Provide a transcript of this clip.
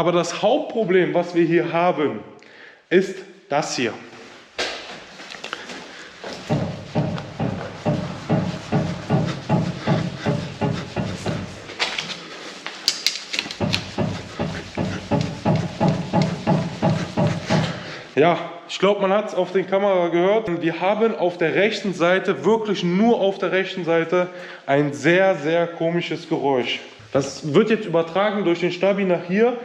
Aber das Hauptproblem, was wir hier haben, ist das hier. Ja, ich glaube, man hat es auf den Kamera gehört. Wir haben auf der rechten Seite, wirklich nur auf der rechten Seite, ein sehr, sehr komisches Geräusch. Das wird jetzt übertragen durch den Stabi nach hier.